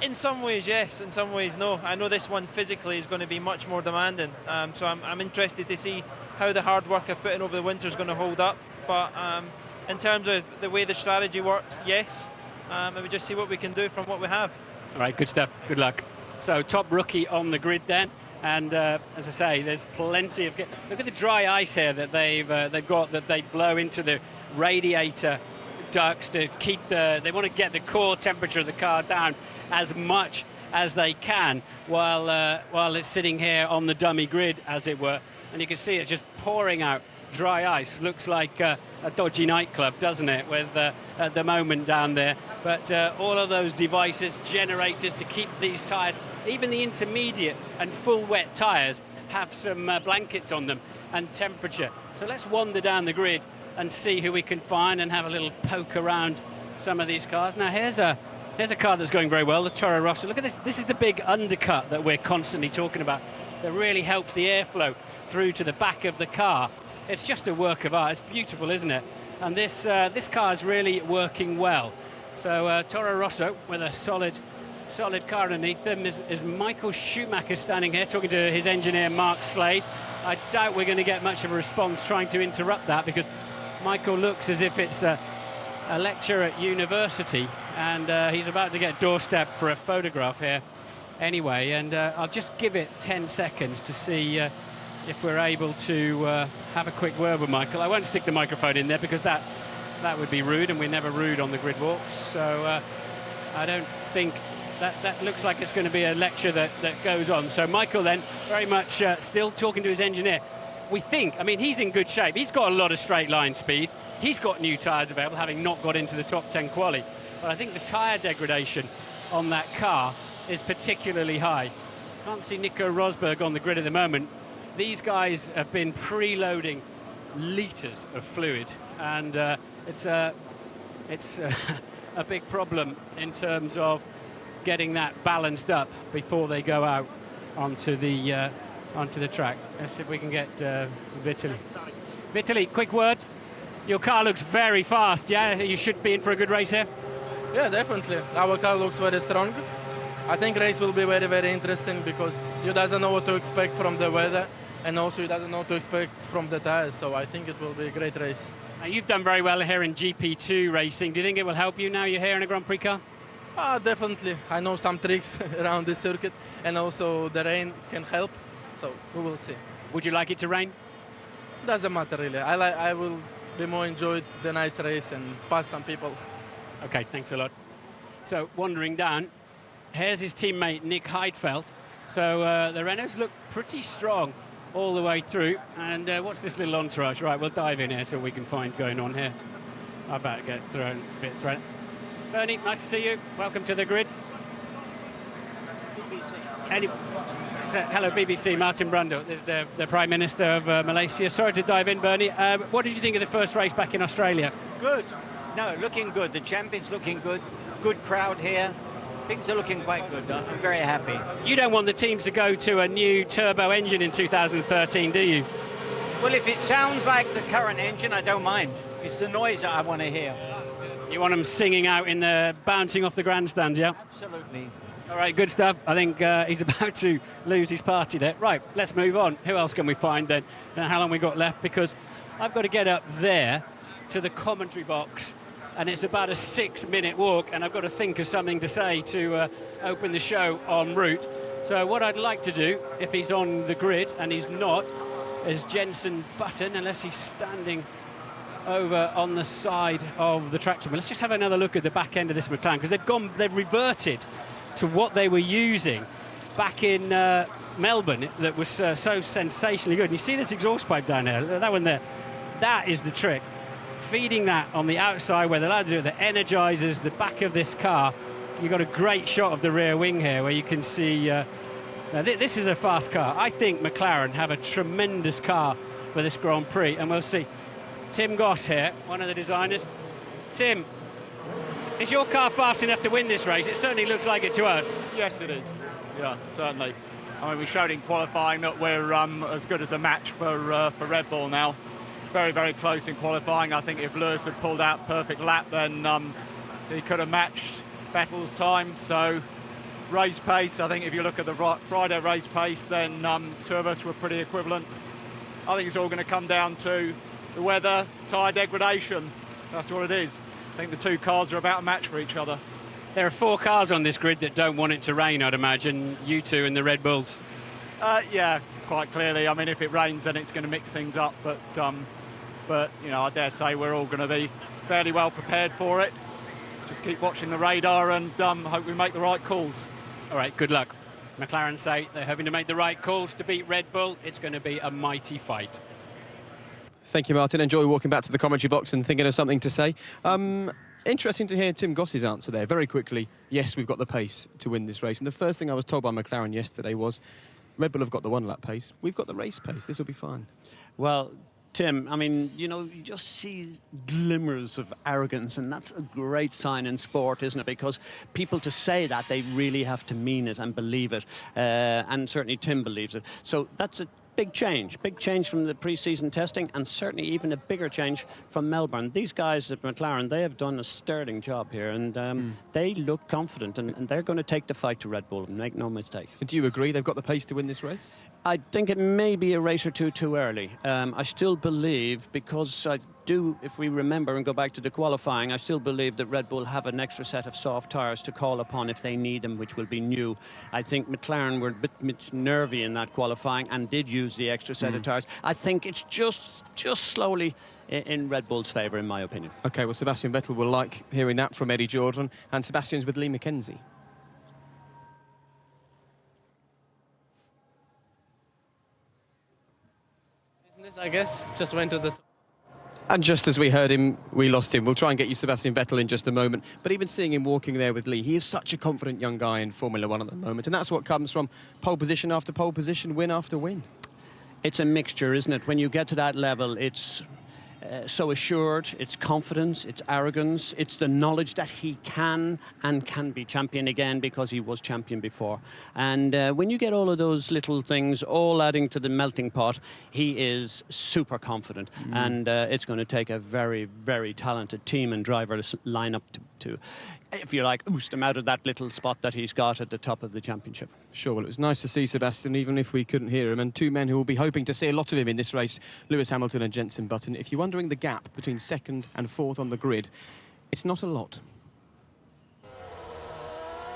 In some ways, yes. In some ways, no. I know this one physically is going to be much more demanding. So I'm interested to see how the hard work I've put in over the winter is going to hold up. But in terms of the way the strategy works, yes. And we just see what we can do from what we have. All right, good stuff. Good luck. So top rookie on the grid then. And as I say, there's plenty of... Look at the dry ice here that they've got, that they blow into the radiator ducts to keep they want to get the core temperature of the car down as much as they can while it's sitting here on the dummy grid, as it were. And you can see it's just pouring out dry ice. Looks like a dodgy nightclub, doesn't it, with at the moment down there. But all of those devices, generators to keep these tyres, even the intermediate and full wet tyres, have some blankets on them and temperature. So let's wander down the grid and see who we can find and have a little poke around some of these cars. Now here's a car that's going very well, the Toro Rosso. Look at this. This is the big undercut that we're constantly talking about that really helps the airflow through to the back of the car. It's just a work of art. It's beautiful, isn't it? And this car is really working well. So Toro Rosso with a solid car underneath them is Michael Schumacher standing here talking to his engineer Mark Slade. I doubt we're going to get much of a response trying to interrupt that, because Michael looks as if it's a lecture at university, and he's about to get doorstepped for a photograph here anyway. And I'll just give it 10 seconds to see if we're able to have a quick word with Michael. I won't stick the microphone in there because that would be rude, and we're never rude on the grid walks. So I don't think that looks like it's going to be a lecture that goes on. So Michael then very much still talking to his engineer. We think, I mean, he's in good shape. He's got a lot of straight line speed. He's got new tyres available, having not got into the top 10 quali. But I think the tyre degradation on that car is particularly high. Can't see Nico Rosberg on the grid at the moment. These guys have been preloading litres of fluid, and it's a big problem in terms of getting that balanced up before they go out onto the track. Let's see if we can get Vitaly. Vitaly, quick word. Your car looks very fast, yeah? You should be in for a good race here? Yeah, definitely. Our car looks very strong. I think race will be very, very interesting because you doesn't know what to expect from the weather, and also you doesn't know what to expect from the tires, so I think it will be a great race. Now, you've done very well here in GP2 racing. Do you think it will help you now you're here in a Grand Prix car? Definitely. I know some tricks around the circuit, and also the rain can help, so we will see. Would you like it to rain? Doesn't matter really. I will be more enjoyed the nice race and pass some people. Okay, thanks a lot. So wandering down, here's his teammate Nick Heidfeld. So the Renaults look pretty strong all the way through. And what's this little entourage? Right, we'll dive in here so we can find going on here. I better get a bit thrown. Bernie, nice to see you. Welcome to the grid. Hello, BBC. Martin Brundle. This is the Prime Minister of Malaysia. Sorry to dive in, Bernie. What did you think of the first race back in Australia? Good. No, looking good. The champion's looking good. Good crowd here. Things are looking quite good. I'm very happy. You don't want the teams to go to a new turbo engine in 2013, do you? Well, if it sounds like the current engine, I don't mind. It's the noise that I want to hear. You want them singing out in the bouncing off the grandstands, yeah? Absolutely. All right, good stuff. I think he's about to lose his party there. Right, let's move on. Who else can we find then? How long we got left? Because I've got to get up there to the commentary box and it's about a 6-minute walk, and I've got to think of something to say to open the show en route. So what I'd like to do, if he's on the grid, and he's not, is Jenson Button, unless he's standing over on the side of the track. Let's just have another look at the back end of this McLaren, because they've reverted to what they were using back in Melbourne that was so sensationally good. And you see this exhaust pipe down there, that one there, that is the trick. Feeding that on the outside where the lads do it, that energizes the back of this car. You've got a great shot of the rear wing here where you can see, now this is a fast car. I think McLaren have a tremendous car for this Grand Prix, and we'll see. Tim Goss here, one of the designers. Tim, is your car fast enough to win this race? It certainly looks like it to us. Yes, it is. Yeah, certainly. I mean, we showed in qualifying that we're as good as a match for Red Bull now. Very, very close in qualifying. I think if Lewis had pulled out perfect lap, then he could have matched Vettel's time. So race pace, I think if you look at the Friday race pace, then two of us were pretty equivalent. I think it's all going to come down to the weather, tyre degradation. That's what it is. I think the two cars are about a match for each other. There are 4 cars on this grid that don't want it to rain, I'd imagine. You two and the Red Bulls. Yeah, quite clearly. I mean, if it rains, then it's going to mix things up. But you know, I dare say we're all going to be fairly well prepared for it. Just keep watching the radar and hope we make the right calls. All right, good luck. McLaren say they're hoping to make the right calls to beat Red Bull. It's going to be a mighty fight. Thank you, Martin. Enjoy walking back to the commentary box and thinking of something to say. Interesting to hear Tim Goss's answer there. Very quickly, yes, we've got the pace to win this race. And the first thing I was told by McLaren yesterday was, Red Bull have got the 1-lap pace. We've got the race pace. This will be fine. Well, Tim, I mean, you know, you just see glimmers of arrogance, and that's a great sign in sport, isn't it? Because people to say that, they really have to mean it and believe it. And certainly Tim believes it. So that's a big change from the pre-season testing, and certainly even a bigger change from Melbourne. These guys at McLaren, they have done a sterling job here, and they look confident, and they're going to take the fight to Red Bull, make no mistake. Do you agree they've got the pace to win this race? I think it may be a race or two too early. I still believe, because I do, if we remember and go back to the qualifying, I still believe that Red Bull have an extra set of soft tyres to call upon if they need them, which will be new. I think McLaren were a bit nervy in that qualifying and did use the extra set of tyres. I think it's just slowly in Red Bull's favour, in my opinion. OK, well, Sebastian Vettel will like hearing that from Eddie Jordan, and Sebastian's with Lee Mackenzie. I guess just went to the And just as we heard him, we lost him. We'll try and get you Sebastian Vettel in just a moment. But even seeing him walking there with Lee, he is such a confident young guy in Formula One at the moment. And that's what comes from pole position after pole position, win after win. It's a mixture, isn't it? When you get to that level, it's so assured, it's confidence, it's arrogance, it's the knowledge that he can be champion again because he was champion before. And when you get all of those little things all adding to the melting pot, he is super confident. And it's going to take a very, very talented team and driver to line up to, if you like, oost him out of that little spot that he's got at the top of the championship. Sure, well, it was nice to see Sebastian, even if we couldn't hear him, and two men who will be hoping to see a lot of him in this race, Lewis Hamilton and Jenson Button. If you're wondering the gap between second and fourth on the grid, it's not a lot.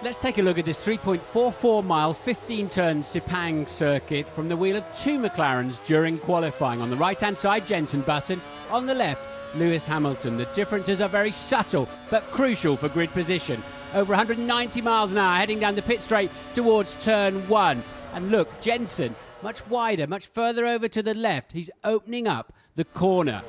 Let's take a look at this 3.44-mile, 15-turn Sepang circuit from the wheel of two McLarens during qualifying. On the right-hand side, Jenson Button. On the left, Lewis Hamilton. The differences are very subtle, but crucial for grid position. Over 190 miles an hour, heading down the pit straight towards turn one. And look, Jenson, much wider, much further over to the left. He's opening up the corner.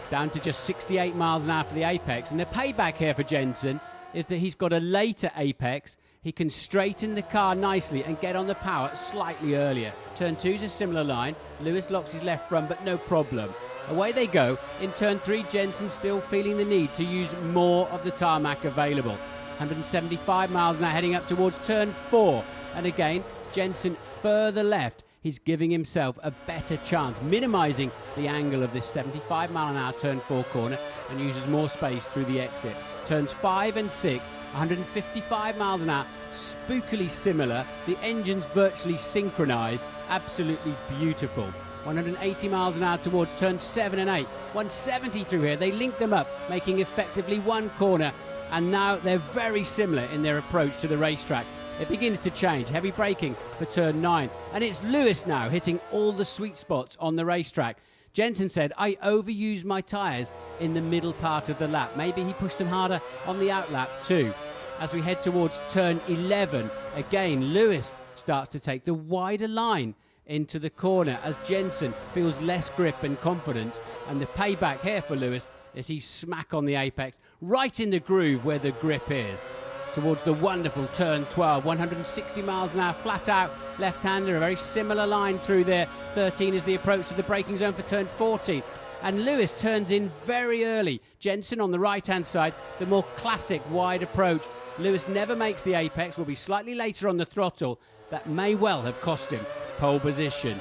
Down to just 68 miles an hour for the apex. And the payback here for Jenson is that he's got a later apex. He can straighten the car nicely and get on the power slightly earlier. Turn two's a similar line. Lewis locks his left front, but no problem. Away they go. In turn three, Jenson still feeling the need to use more of the tarmac available. 175 miles an hour heading up towards turn four. And again, Jenson further left. He's giving himself a better chance, minimising the angle of this 75 mile an hour turn four corner, and uses more space through the exit. Turns 5 and 6, 155 miles an hour, spookily similar. The engine's virtually synchronised, absolutely beautiful. 180 miles an hour towards turns 7 and 8. 170 through here. They link them up, making effectively one corner. And now they're very similar in their approach to the racetrack. It begins to change. Heavy braking for turn 9. And it's Lewis now hitting all the sweet spots on the racetrack. Jensen said, I overused my tyres in the middle part of the lap. Maybe he pushed them harder on the outlap too. As we head towards turn 11, again, Lewis starts to take the wider line into the corner as Jensen feels less grip and confidence. And the payback here for Lewis is he's smack on the apex, right in the groove where the grip is. Towards the wonderful turn 12, 160 miles an hour, flat out, left-hander, a very similar line through there. 13 is the approach to the braking zone for turn 14. And Lewis turns in very early. Jensen on the right-hand side, the more classic wide approach. Lewis never makes the apex, will be slightly later on the throttle. That may well have cost him pole position.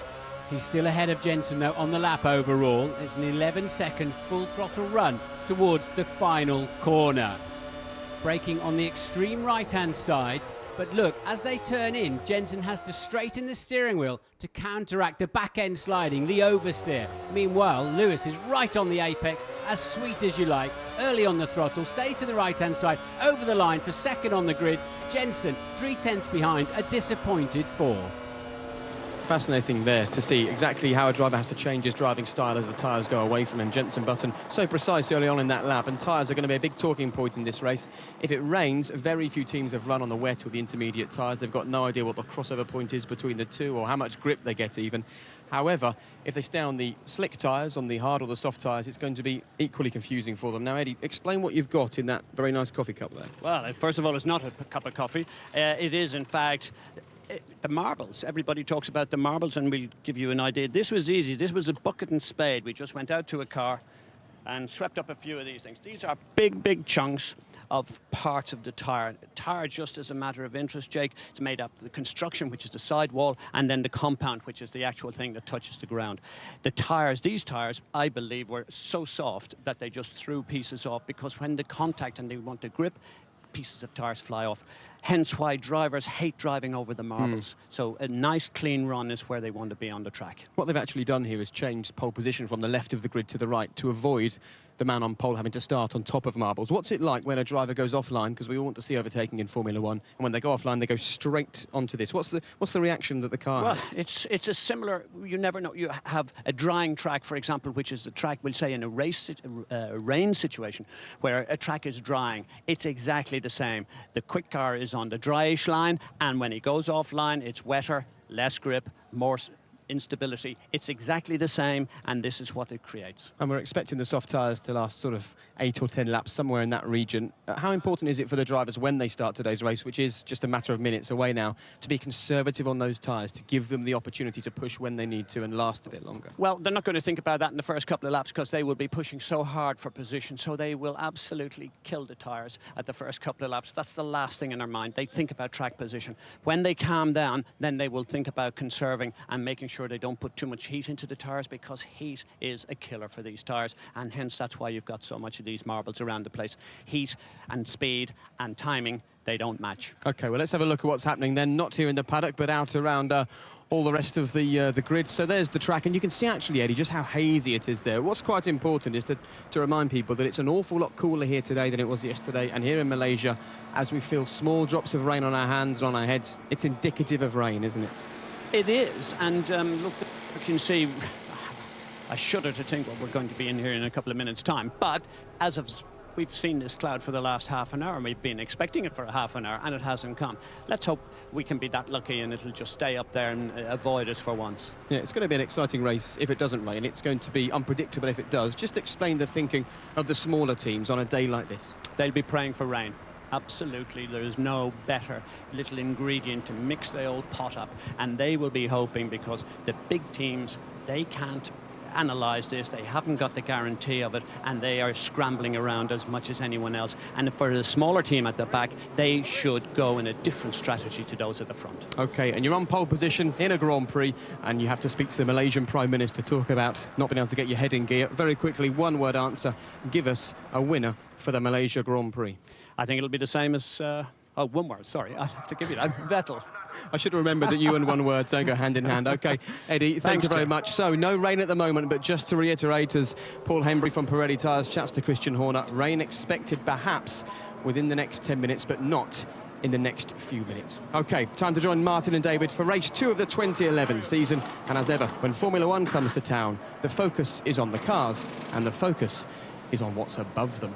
He's still ahead of Jensen though on the lap overall. It's an 11-second full throttle run towards the final corner. Braking on the extreme right-hand side. But look, as they turn in, Jensen has to straighten the steering wheel to counteract the back-end sliding, the oversteer. Meanwhile, Lewis is right on the apex, as sweet as you like. Early on the throttle, stays to the right-hand side, over the line for second on the grid. Jensen, 3/10 behind, a disappointed fourth. Fascinating there to see exactly how a driver has to change his driving style as the tyres go away from him. Jensen Button so precise early on in that lap, and tyres are going to be a big talking point in this race. If it rains, very few teams have run on the wet or the intermediate tyres. They've got no idea what the crossover point is between the two or how much grip they get even. However, if they stay on the slick tyres, on the hard or the soft tyres, it's going to be equally confusing for them. Now, Eddie, explain what you've got in that very nice coffee cup there. Well, first of all, it's not a cup of coffee. It is, in fact, the marbles. Everybody talks about the marbles, and we'll give you an idea. This was easy. This was a bucket and spade. We just went out to a car and swept up a few of these things. These are big chunks of parts of the tyre. The tyre, just as a matter of interest, Jake, it's made up of the construction, which is the sidewall, and then the compound, which is the actual thing that touches the ground. The tyres, these tyres, I believe, were so soft that they just threw pieces off, because when the contact and they want to grip, pieces of tyres fly off. Hence why drivers hate driving over the marbles. So a nice clean run is where they want to be on the track. What they've actually done here is changed pole position from the left of the grid to the right to avoid the man on pole having to start on top of marbles. What's it like when a driver goes offline? Because we all want to see overtaking in Formula One, and when they go offline, they go straight onto this. What's the reaction that the car has? It's a similar, you never know. You have a drying track, for example, which is the track, we'll say in a rain situation, where a track is drying. It's exactly the same. The quick car is on the dryish line, and when he goes offline, it's wetter, less grip, more instability. It's exactly the same, and this is what it creates. And we're expecting the soft tyres to last sort of 8 or 10 laps, somewhere in that region. How important is it for the drivers when they start today's race, which is just a matter of minutes away now, to be conservative on those tyres, to give them the opportunity to push when they need to and last a bit longer? Well, they're not going to think about that in the first couple of laps, because they will be pushing so hard for position, so they will absolutely kill the tyres at the first couple of laps. That's the last thing in their mind. They think about track position. When they calm down, then they will think about conserving and making sure they don't put too much heat into the tyres, because heat is a killer for these tyres, and hence that's why you've got so much of these marbles around the place. Heat and speed and timing, they don't match. OK, well, let's have a look at what's happening then, not here in the paddock, but out around all the rest of the grid. So there's the track, and you can see actually, Eddie, just how hazy it is there. What's quite important is to remind people that it's an awful lot cooler here today than it was yesterday, and here in Malaysia, as we feel small drops of rain on our hands and on our heads, it's indicative of rain, isn't it? It is, and look, you can see, I shudder to think what we're going to be in here in a couple of minutes' time, but as of we've seen this cloud for the last half an hour, and we've been expecting it for a half an hour, and it hasn't come. Let's hope we can be that lucky and it'll just stay up there and avoid us for once. Yeah, it's going to be an exciting race if it doesn't rain. It's going to be unpredictable if it does. Just explain the thinking of the smaller teams on a day like this. They'll be praying for rain. Absolutely, there's no better little ingredient to mix the old pot up, and they will be hoping, because the big teams, they can't analyse this, they haven't got the guarantee of it, and they are scrambling around as much as anyone else. And for the smaller team at the back, they should go in a different strategy to those at the front. OK, and you're on pole position in a Grand Prix, and you have to speak to the Malaysian Prime Minister, talk about not being able to get your head in gear. Very quickly, one-word answer, give us a winner for the Malaysia Grand Prix. I think it'll be the same as... one word, sorry, I have to give you that. Vettel. I should have remembered that you and one word don't go hand in hand. OK, Eddie, thank you very much. So, no rain at the moment, but just to reiterate, as Paul Hembry from Pirelli Tyres chats to Christian Horner, rain expected perhaps within the next 10 minutes, but not in the next few minutes. OK, time to join Martin and David for race 2 of the 2011 season. And as ever, when Formula 1 comes to town, the focus is on the cars and the focus is on what's above them.